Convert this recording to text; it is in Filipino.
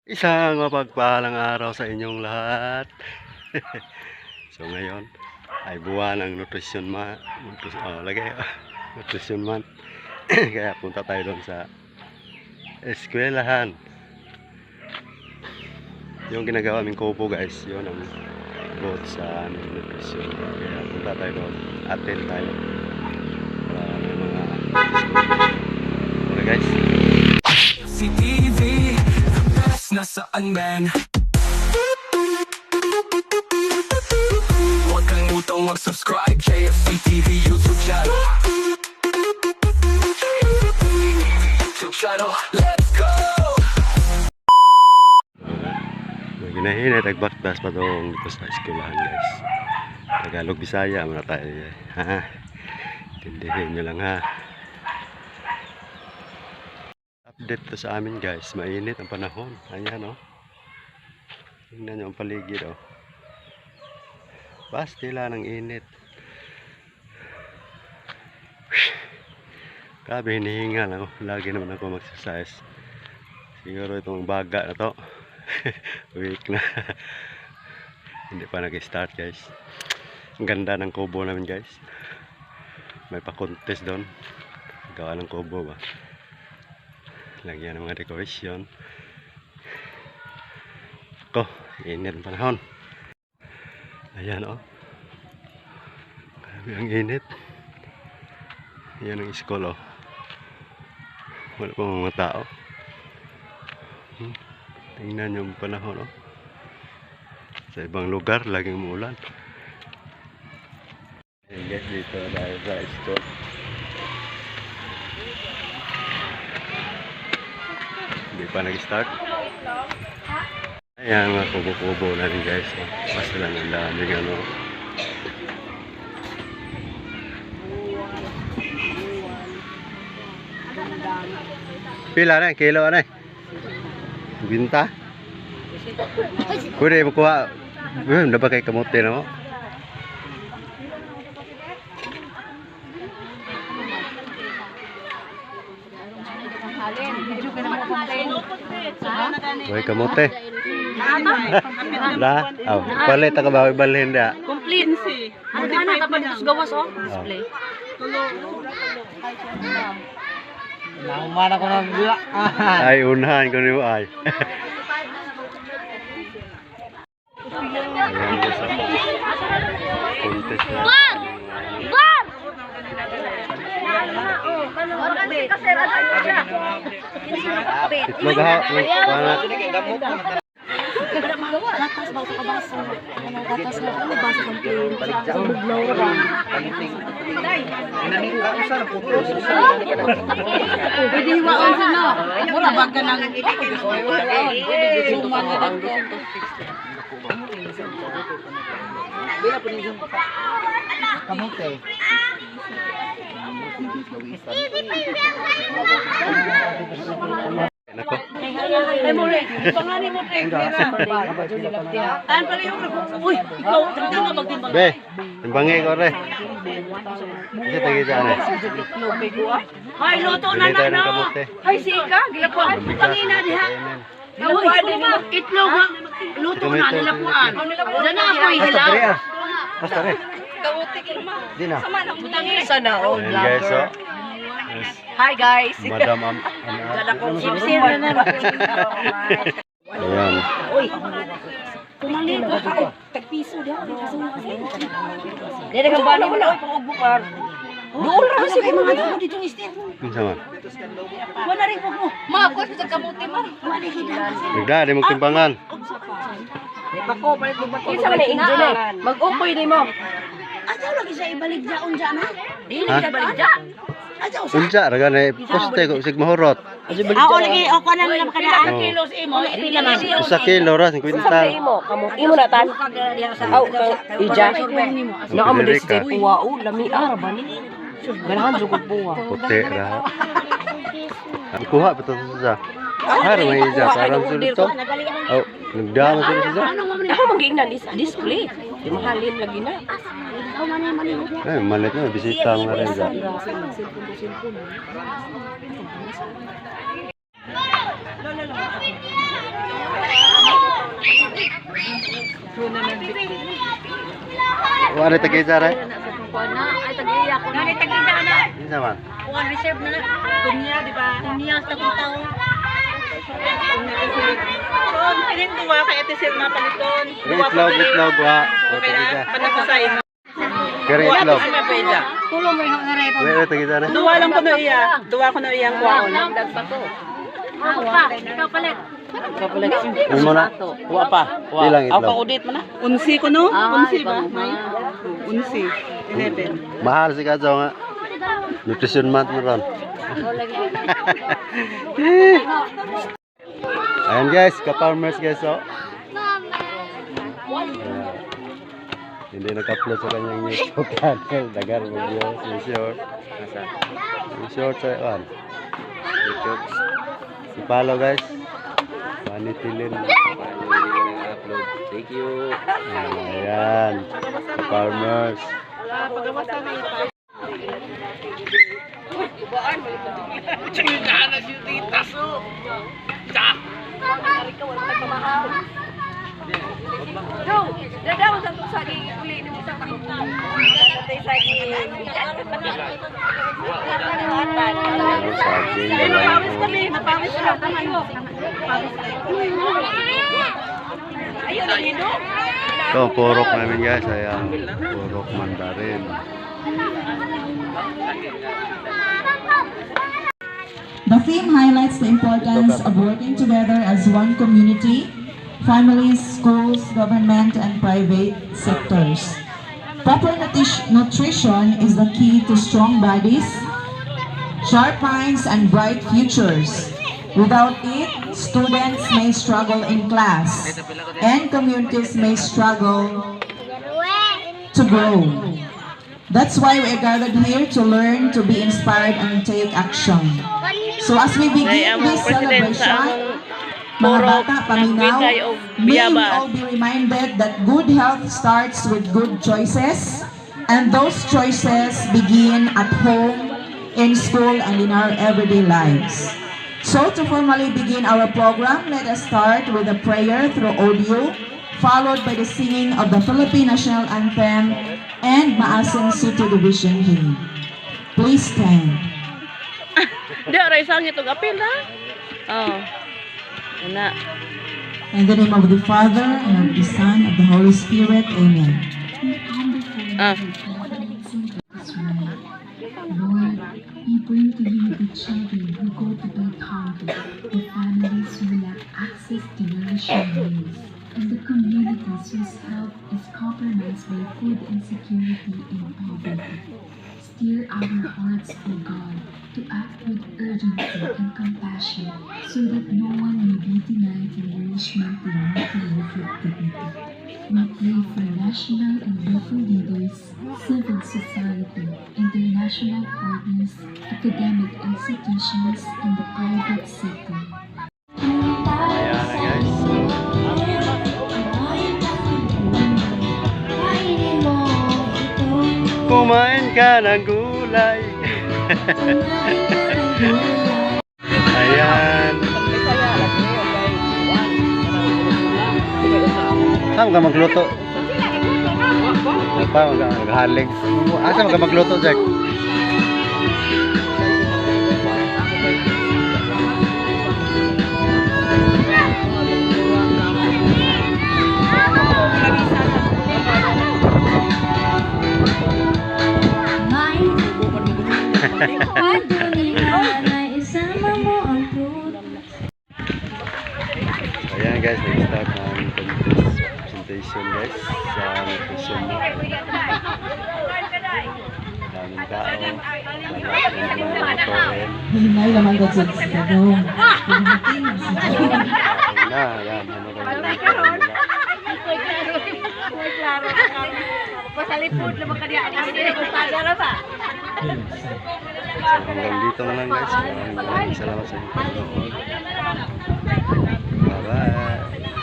Isang mapagpalang araw sa inyong lahat. So ngayon ay buwan ng nutrition month. Nutrition month. Kaya punta tayo doon sa eskwelahan. Yung ginagawa aming kubo guys, yun ang bot sa aming nutrition. Kaya punta tayo doon. Attend tayo. Para may mga guys. Si TV, the best nasaan man. Huwag kang utong mag-subscribe, JFC TV YouTube channel. YouTube channel, let's go! Ginahinay, tagbaktas pa itong dito sa eskwelahan guys. Tagalog, Bisaya muna tayo. Ha? Tindihin nyo lang ha. Update to sa amin guys, mainit ang panahon. Ayan o. Tingnan nyo ang paligid o. Bastila ng init. Grabe, hinihinga lang. Lagi naman ako mag-exercise. Siguro itong baga na to. Week na. Hindi pa nag-start guys. Ang ganda ng kubo namin guys. May pa-contest doon. Gawa ng kubo ba. Lagyan ng mga decoration. Ko, init ang panahon. Ayan o. Grabe ang init. Ayan ang school o. Wala pa mga tao. Tingnan yung panahon o. Sa ibang lugar, laging umuulan. Ayan guys, dito dahil sa school. Hindi pa nag-start. Ayan mga kubo-kubo natin guys. Basta lang ang daming ano. Pila na, kilo na. Binta. Pwede makuha. Dapat kay kamote na mo. Uy, kamote. La, aw, palit ka ba ibalhin da? Complete. Ano na tapos ito gawas oh. Display. Naumana ko ng bila. Ay, unahan ko niyo ay. Itlog ha, Gatas ba sa basa? Ano gatas na ano basa ng plain? Sa buglaw ra. Pwede hiwaon sa no. Mura bag ka nang Kamote. Nako. ay mo rin. Pangani mo rin. Tan pala yung uy, ikaw tama magtimbang. Be, timbangi ko re. Kasi tagi dyan eh. Ay luto na Bili tayo ng na. kamote. Ay sika, gilapuan pangina diha. Uy, itlog ha. Luto na nilapuan. Diyan na ako hilaw. Basta re. Di na. Sana all Ayan guys, so. Yes. Hi guys. Madam Dala ko sipsip na na. Ayan. Uy. Kumali ko ay tagpiso diha. Dili ka balo mo na pag-ugbukar. Doon ra kasi mga dito dito istir. Kinsa man? Wala rin po mo. Ma, ko sa kamuti man. Wala kita. Bigla, di mo timbangan. Bako palit mo bako. Kinsa man engineer? Mag-upoy nimo. Ajaw lagi sa ibalik jaon dyan ha? Dili ka balik dyan. Ajaw sa. Unsa raga na poste ko sig mahurot. Ako lagi ako na lang makadaan. Kilos imo, ipila man. Usa kilo ra 50. Imo na tan. Aw, ija. Na amo Dili dito ka. uwa o lami ara ba ni? Ganahan jugod buwa. Puti ra. Ang kuha pa to sa. Har may isa parang sulod to. Oh, nagdama sulod sa. Ako magignan is display. Di mahalin lagi na. Ay, malit na bisita mo rin sa. Ano tagisa rin? Ay, tag-iya ko na. Tag-iya na. Isa man. Kuha reserve na. Tunya, di ba? Tunya, sa kong tao. Kining duwa kay ate sir na paliton. Itlog, wa. Okay na, panapasay mo. Kaya itlog. Ano ba ida? Tulong mo yung ngayon. Wait, tagisa rin. Duwa lang ko na iya. Duwa ko na iyang kwaon. Awa, ikaw palit. Ano mo na? Wa pa. Ilang itlog? Aw pa udit mo na. Unsi ko no? Unsi ba? May. Unsi. 11. Mahal si Kadyo nga. Nutrition month mo ron. Ayan guys, ka-farmers guys, oh. Hindi naka-upload sa kanyang YouTube channel. Dagar mo views, yung short. Yung short sa kan. YouTube. I-follow guys. Manitilin. Thank you. Ayan. Farmers. Go! Dadaw sa sagi uli ni mo sa takot. Tatay sagi. Napawis kami, napawis na. Ayun, nino. Ito ang purok namin guys. Ayan. Purok mandarin. The theme highlights the importance of working together as one community, families, schools, government, and private sectors. Proper nutrition is the key to strong bodies, sharp minds, and bright futures. Without it, students may struggle in class, and communities may struggle to grow. That's why we are gathered here to learn, to be inspired, and take action. So as we begin this celebration, mga bata, paminaw, may we all be reminded that good health starts with good choices, and those choices begin at home, in school, and in our everyday lives. So to formally begin our program, let us start with a prayer through audio, followed by the singing of the Philippine National Anthem and Maasin City Division Hymn. Please stand. Di aray sang itong apil ha. Oh. Una. In the name of the Father, and of the Son, and of the Holy Spirit. Amen. Ah. Lord, we bring to you the children who go to bed hungry, the families who lack access to nourishing meals, and the communities whose health is compromised by food insecurity and poverty. Steer our hearts, O God, to act with urgency and compassion so that no one may be denied the nourishment they need to live with dignity. We pray for national and local leaders, civil society, international partners, academic institutions, and the private sector. Ayan na guys. Kumain ka ng gulay. Ayan. Saan ka magluto? Apa, maghaling. Asa ka magluto, Jack? Ayan guys, nag-start ng presentation guys sa nutrition mo. Daming tao, daming mga toren. Hinay naman ka sa gagawin. Pinahatin ang sa gagawin. Na, ayan, ano kayo Pasalipod naman ka diyan. Hindi na kusada na ba? hanggang dito na lang guys. Maraming salamat sa inyo. Bye-bye.